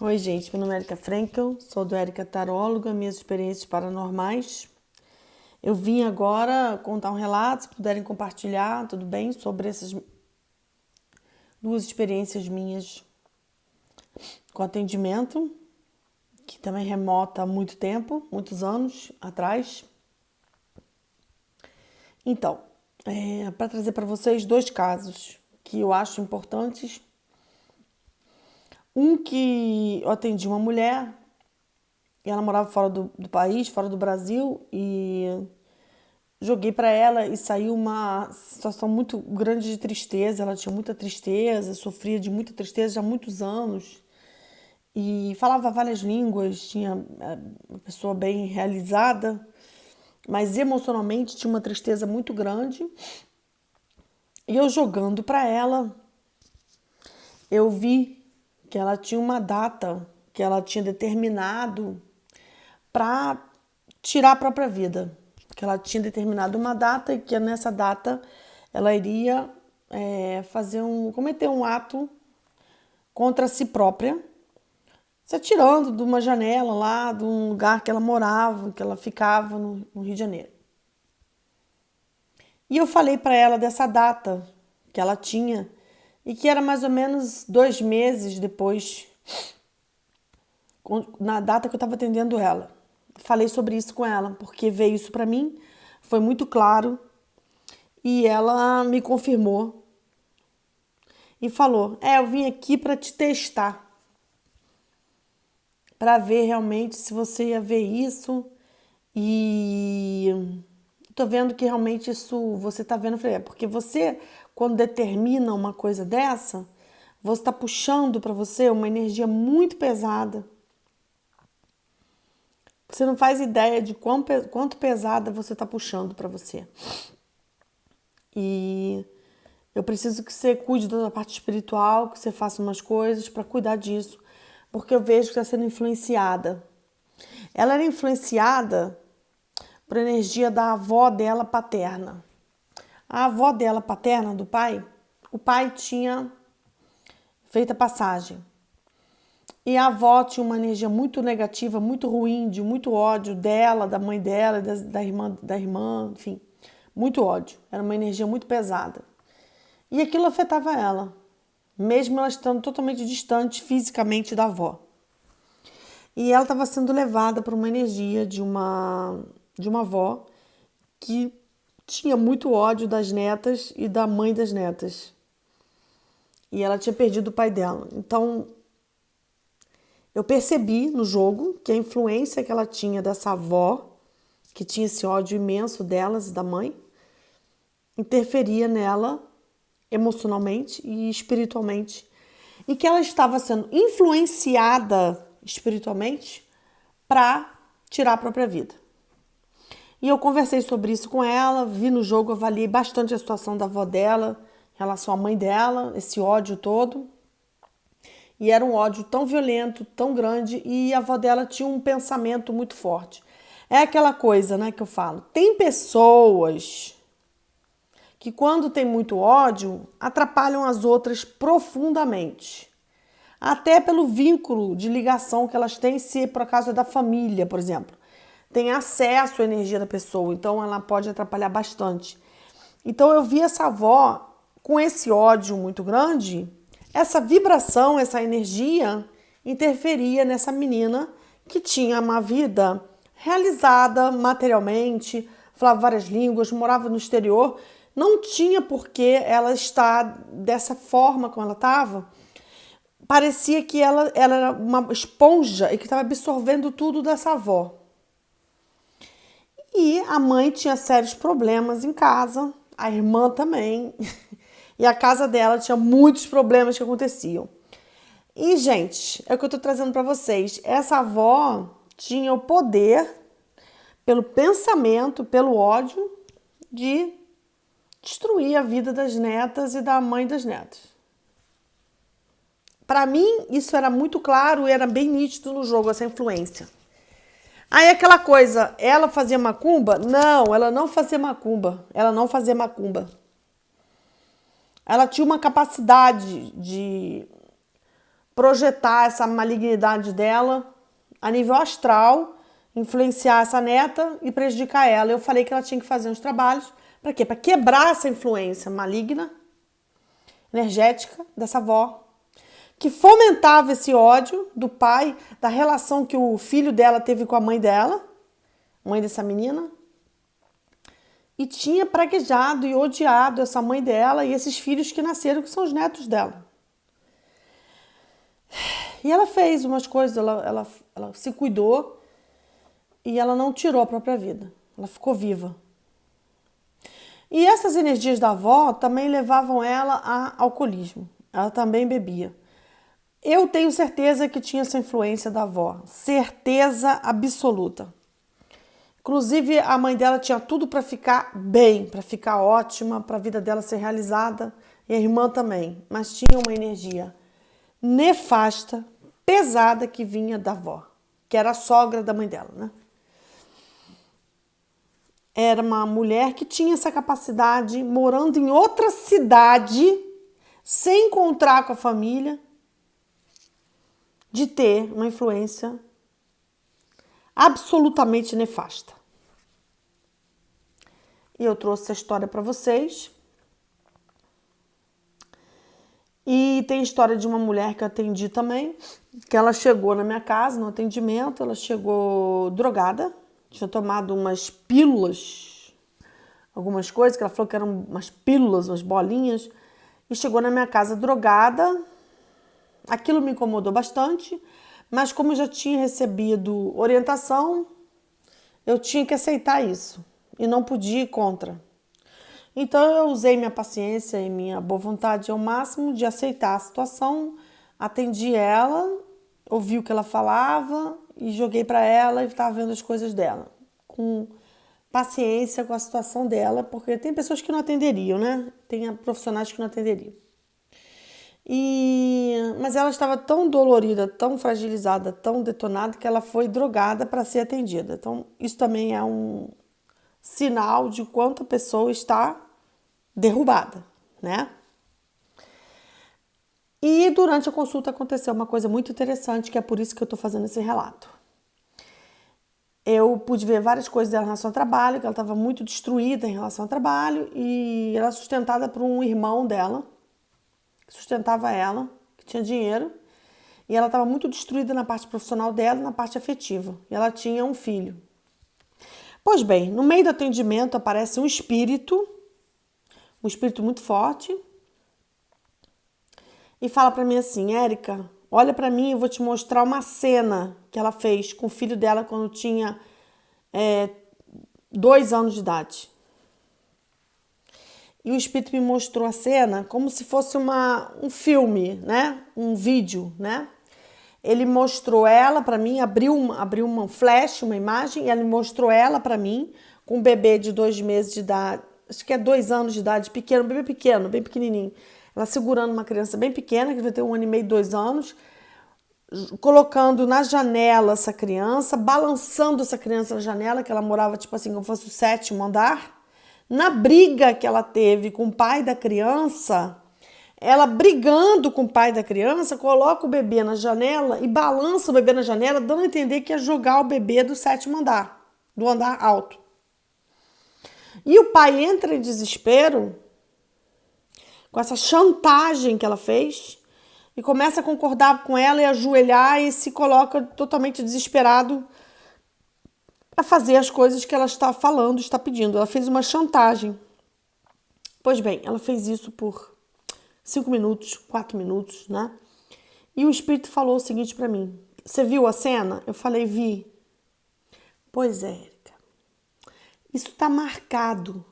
Oi, gente, meu nome é Erika Frenkel, sou do Erika Taróloga, minhas experiências paranormais. Eu vim agora contar um relato, se puderem compartilhar, tudo bem, sobre essas duas experiências minhas com atendimento, que também remota há muito tempo, muitos anos atrás. Então, para trazer para vocês dois casos que eu acho importantes. Um que eu atendi uma mulher, e ela morava fora do país, fora do Brasil, e joguei para ela e saiu uma situação muito grande de tristeza. Ela tinha muita tristeza, sofria de muita tristeza já há muitos anos e falava várias línguas, tinha uma pessoa bem realizada, mas emocionalmente tinha uma tristeza muito grande. E eu jogando para ela, eu vi que ela tinha uma data que ela tinha determinado para tirar a própria vida. Que ela tinha determinado uma data e que nessa data ela iria cometer um ato contra si própria, se atirando de uma janela lá, de um lugar que ela morava, que ela ficava no Rio de Janeiro. E eu falei para ela dessa data que ela tinha e que era mais ou menos 2 meses depois, na data que eu estava atendendo ela. Falei sobre isso com ela, porque veio isso para mim, foi muito claro, e ela me confirmou e falou: eu vim aqui para te testar, para ver realmente se você ia ver isso, e tô vendo que realmente isso você tá vendo. Eu falei: porque você, quando determina uma coisa dessa, você está puxando para você uma energia muito pesada. Você não faz ideia de quanto pesada você está puxando para você. E eu preciso que você cuide da parte espiritual, que você faça umas coisas para cuidar disso, porque eu vejo que está sendo influenciada. Ela era influenciada por energia da avó dela paterna. A avó dela paterna, do pai, o pai tinha feito a passagem. E a avó tinha uma energia muito negativa, muito ruim, de muito ódio dela, da mãe dela, da irmã, enfim, muito ódio. Era uma energia muito pesada. E aquilo afetava ela, mesmo ela estando totalmente distante fisicamente da avó. E ela estava sendo levada por uma energia de uma avó que tinha muito ódio das netas e da mãe das netas. E ela tinha perdido o pai dela. Então, eu percebi no jogo que a influência que ela tinha dessa avó, que tinha esse ódio imenso delas e da mãe, interferia nela emocionalmente e espiritualmente. E que ela estava sendo influenciada espiritualmente para tirar a própria vida. E eu conversei sobre isso com ela, vi no jogo, avaliei bastante a situação da avó dela, em relação à mãe dela, esse ódio todo. E era um ódio tão violento, tão grande, e a avó dela tinha um pensamento muito forte. É aquela coisa, né, que eu falo. Tem pessoas que quando tem muito ódio, atrapalham as outras profundamente. Até pelo vínculo de ligação que elas têm, se por acaso é da família, por exemplo. Tem acesso à energia da pessoa, então ela pode atrapalhar bastante. Então eu vi essa avó com esse ódio muito grande, essa vibração, essa energia interferia nessa menina que tinha uma vida realizada materialmente, falava várias línguas, morava no exterior, não tinha por que ela estar dessa forma como ela estava. Parecia que ela era uma esponja e que estava absorvendo tudo dessa avó. E a mãe tinha sérios problemas em casa, a irmã também. E a casa dela tinha muitos problemas que aconteciam. E, gente, é o que eu tô trazendo para vocês. Essa avó tinha o poder, pelo pensamento, pelo ódio, de destruir a vida das netas e da mãe das netas. Para mim, isso era muito claro e era bem nítido no jogo, essa influência. Aí aquela coisa, ela fazia macumba? Não, ela não fazia macumba. Ela não fazia macumba. Ela tinha uma capacidade de projetar essa malignidade dela a nível astral, influenciar essa neta e prejudicar ela. Eu falei que ela tinha que fazer uns trabalhos. Para quê? Para quebrar essa influência maligna, energética dessa avó, que fomentava esse ódio do pai, da relação que o filho dela teve com a mãe dela, mãe dessa menina, e tinha praguejado e odiado essa mãe dela e esses filhos que nasceram, que são os netos dela. E ela fez umas coisas, ela se cuidou e ela não tirou a própria vida. Ela ficou viva. E essas energias da avó também levavam ela a alcoolismo. Ela também bebia. Eu tenho certeza que tinha essa influência da avó. Certeza absoluta. Inclusive, a mãe dela tinha tudo para ficar bem, para ficar ótima, para a vida dela ser realizada. E a irmã também. Mas tinha uma energia nefasta, pesada, que vinha da avó, que era a sogra da mãe dela, né? Era uma mulher que tinha essa capacidade, morando em outra cidade, sem encontrar com a família, de ter uma influência absolutamente nefasta. E eu trouxe essa história para vocês. E tem história de uma mulher que eu atendi também, que ela chegou na minha casa, no atendimento, ela chegou drogada, tinha tomado umas pílulas, algumas coisas, que ela falou que eram umas pílulas, umas bolinhas, e chegou na minha casa drogada. Aquilo me incomodou bastante, mas como eu já tinha recebido orientação, eu tinha que aceitar isso e não podia ir contra. Então eu usei minha paciência e minha boa vontade ao máximo de aceitar a situação, atendi ela, ouvi o que ela falava e joguei para ela e estava vendo as coisas dela, com paciência com a situação dela, porque tem pessoas que não atenderiam, né? Tem profissionais que não atenderiam. Mas ela estava tão dolorida, tão fragilizada, tão detonada, que ela foi drogada para ser atendida. Então isso também é um sinal de quanto a pessoa está derrubada, né? E durante a consulta aconteceu uma coisa muito interessante, que é por isso que eu estou fazendo esse relato. Eu pude ver várias coisas dela em relação ao trabalho, que ela estava muito destruída em relação ao trabalho, e ela era sustentada por um irmão dela, que sustentava ela, que tinha dinheiro, e ela estava muito destruída na parte profissional dela e na parte afetiva. E ela tinha um filho. Pois bem, no meio do atendimento aparece um espírito muito forte, e fala para mim assim: Érica, olha para mim, eu vou te mostrar uma cena que ela fez com o filho dela quando tinha 2 anos de idade. E o espírito me mostrou a cena como se fosse um filme, né? Um vídeo, né? Ele mostrou ela para mim, abriu um flash, uma imagem, e ele mostrou ela para mim com um bebê de 2 meses de idade, acho que é 2 anos de idade, pequeno, bebê pequeno, bem pequenininho. Ela segurando uma criança bem pequena, que devia ter 1 ano e meio, 2 anos, colocando na janela essa criança, balançando essa criança na janela, que ela morava tipo assim, como fosse o 7º andar. Na briga que ela teve com o pai da criança, ela brigando com o pai da criança, coloca o bebê na janela e balança o bebê na janela, dando a entender que ia jogar o bebê do 7º andar, do andar alto. E o pai entra em desespero com essa chantagem que ela fez e começa a concordar com ela e ajoelhar e se coloca totalmente desesperado para fazer as coisas que ela está falando, está pedindo. Ela fez uma chantagem. Pois bem, ela fez isso por 5 minutos, 4 minutos, né? E o espírito falou o seguinte para mim: você viu a cena? Eu falei: vi. Pois é, Érica, isso está marcado.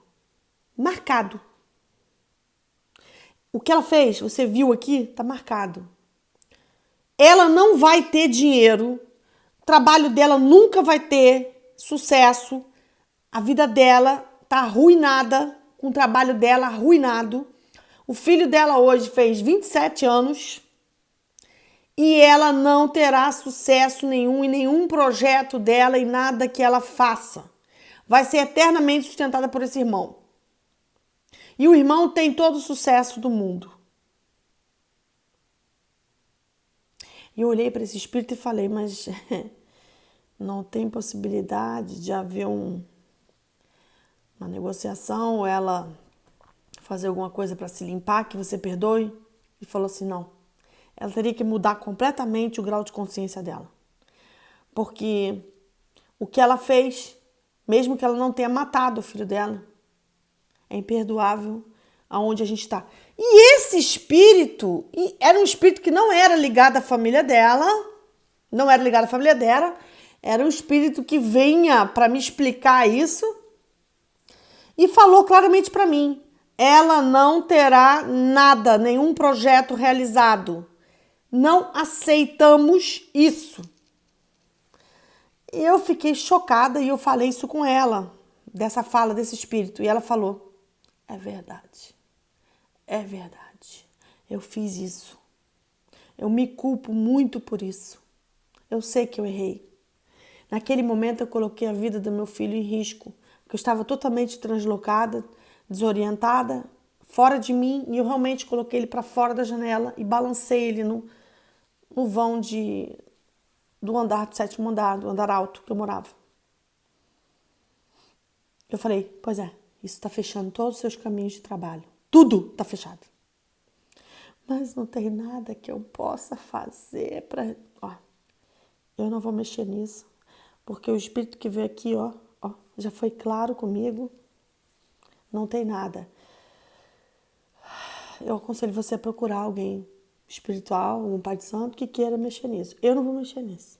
Marcado. O que ela fez, você viu aqui, está marcado. Ela não vai ter dinheiro, o trabalho dela nunca vai ter sucesso, a vida dela está arruinada, com o trabalho dela arruinado. O filho dela hoje fez 27 anos e ela não terá sucesso nenhum em nenhum projeto dela e nada que ela faça. Vai ser eternamente sustentada por esse irmão. E o irmão tem todo o sucesso do mundo. E eu olhei para esse espírito e falei, mas não tem possibilidade de haver uma negociação, ou ela fazer alguma coisa para se limpar, que você perdoe? E falou assim, não. Ela teria que mudar completamente o grau de consciência dela. Porque o que ela fez, mesmo que ela não tenha matado o filho dela, é imperdoável aonde a gente está. E esse espírito, era um espírito que não era ligado à família dela, era um espírito que vinha para me explicar isso e falou claramente para mim, ela não terá nada, nenhum projeto realizado. Não aceitamos isso. Eu fiquei chocada e eu falei isso com ela, dessa fala desse espírito. E ela falou, é verdade, eu fiz isso. Eu me culpo muito por isso. Eu sei que eu errei. Naquele momento eu coloquei a vida do meu filho em risco, porque eu estava totalmente translocada, desorientada, fora de mim, e eu realmente coloquei ele para fora da janela e balancei ele no vão do sétimo andar, do andar alto que eu morava. Eu falei, pois é, isso está fechando todos os seus caminhos de trabalho. Tudo está fechado. Mas não tem nada que eu possa fazer para... Eu não vou mexer nisso, porque o espírito que veio aqui, já foi claro comigo. Não tem nada. Eu aconselho você a procurar alguém espiritual, um pai de santo que queira mexer nisso. Eu não vou mexer nisso.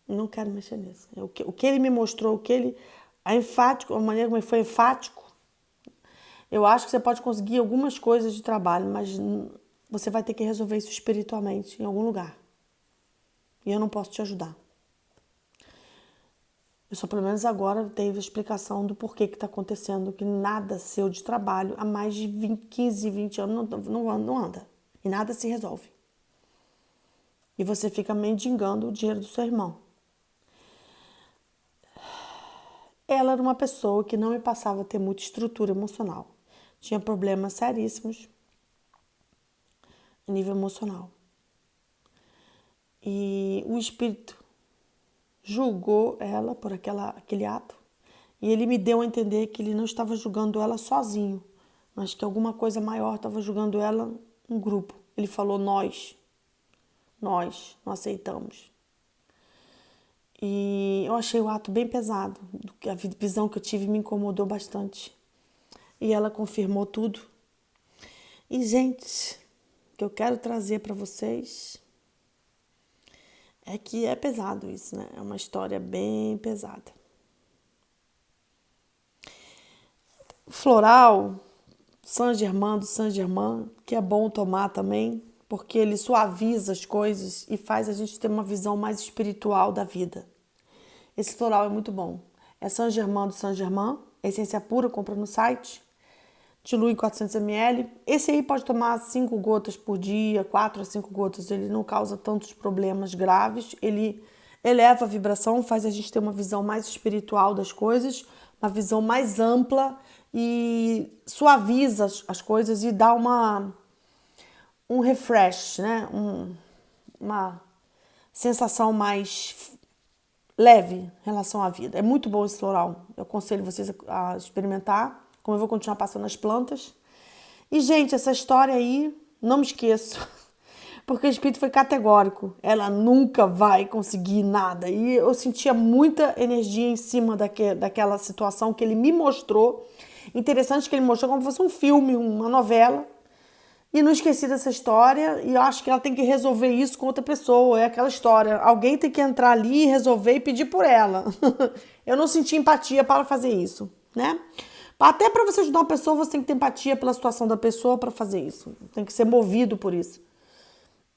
Não quero mexer nisso. O que ele me mostrou, a maneira como ele foi enfático, eu acho que você pode conseguir algumas coisas de trabalho, mas você vai ter que resolver isso espiritualmente em algum lugar. E eu não posso te ajudar. Eu só, pelo menos agora, tenho a explicação do porquê que está acontecendo, que nada seu de trabalho há mais de 15, 20 anos não anda. E nada se resolve. E você fica mendigando o dinheiro do seu irmão. Ela era uma pessoa que não me passava a ter muita estrutura emocional. Tinha problemas seríssimos a nível emocional. E o espírito julgou ela por aquele ato. E ele me deu a entender que ele não estava julgando ela sozinho, mas que alguma coisa maior estava julgando ela em grupo. Ele falou nós não aceitamos. E eu achei o ato bem pesado. A visão que eu tive me incomodou bastante. E ela confirmou tudo. E, gente, o que eu quero trazer para vocês é que é pesado isso, né? É uma história bem pesada. Floral, Saint-Germain do Saint-Germain, que é bom tomar também, porque ele suaviza as coisas e faz a gente ter uma visão mais espiritual da vida. Esse floral é muito bom. É Saint-Germain do Saint-Germain, essência pura, compra no site. Dilui em 400 ml. Esse aí pode tomar 5 gotas por dia, 4 a 5 gotas. Ele não causa tantos problemas graves. Ele eleva a vibração, faz a gente ter uma visão mais espiritual das coisas, uma visão mais ampla e suaviza as coisas e dá um refresh, né? Uma sensação mais leve em relação à vida. É muito bom esse floral. Eu aconselho vocês a experimentar, como eu vou continuar passando as plantas. E, gente, essa história aí, não me esqueço, porque o espírito foi categórico. Ela nunca vai conseguir nada. E eu sentia muita energia em cima daquela situação que ele me mostrou. Interessante que ele mostrou como se fosse um filme, uma novela. E não esqueci dessa história e eu acho que ela tem que resolver isso com outra pessoa. É aquela história, alguém tem que entrar ali, resolver e pedir por ela. Eu não senti empatia para fazer isso, né? Até para você ajudar uma pessoa, você tem que ter empatia pela situação da pessoa para fazer isso. Tem que ser movido por isso.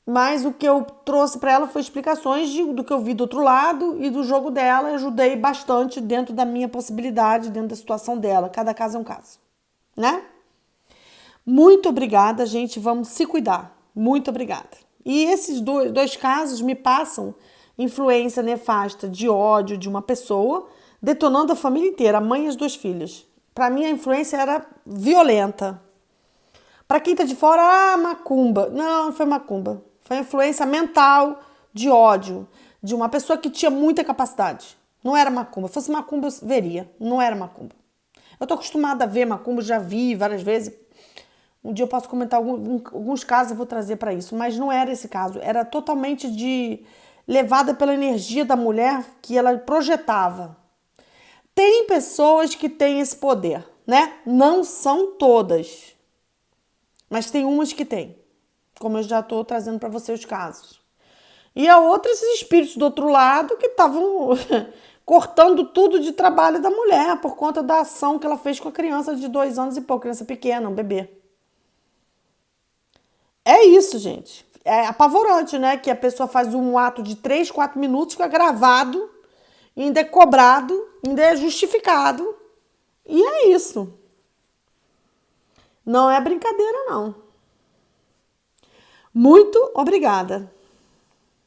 Mas o que eu trouxe para ela foi explicações do que eu vi do outro lado e do jogo dela. Eu ajudei bastante dentro da minha possibilidade, dentro da situação dela. Cada caso é um caso, né? Muito obrigada, gente. Vamos se cuidar. Muito obrigada. E esses dois casos me passam influência nefasta de ódio de uma pessoa, detonando a família inteira, a mãe e as 2 filhas. Para mim, a influência era violenta. Para quem tá de fora, macumba. Não foi macumba. Foi uma influência mental de ódio, de uma pessoa que tinha muita capacidade. Não era macumba. Se fosse macumba, eu veria. Não era macumba. Eu tô acostumada a ver macumba, já vi várias vezes. Um dia eu posso comentar alguns casos, eu vou trazer para isso. Mas não era esse caso. Era totalmente levada pela energia da mulher que ela projetava. Tem pessoas que têm esse poder, né? Não são todas. Mas tem umas que têm. Como eu já estou trazendo para você os casos. E a outra, esses espíritos do outro lado que estavam cortando tudo de trabalho da mulher por conta da ação que ela fez com a criança de 2 anos e pouco, criança pequena, um bebê. É isso, gente. É apavorante, né? Que a pessoa faz um ato de 3, 4 minutos, fica gravado, ainda é cobrado, ainda é justificado. E é isso. Não é brincadeira, não. Muito obrigada.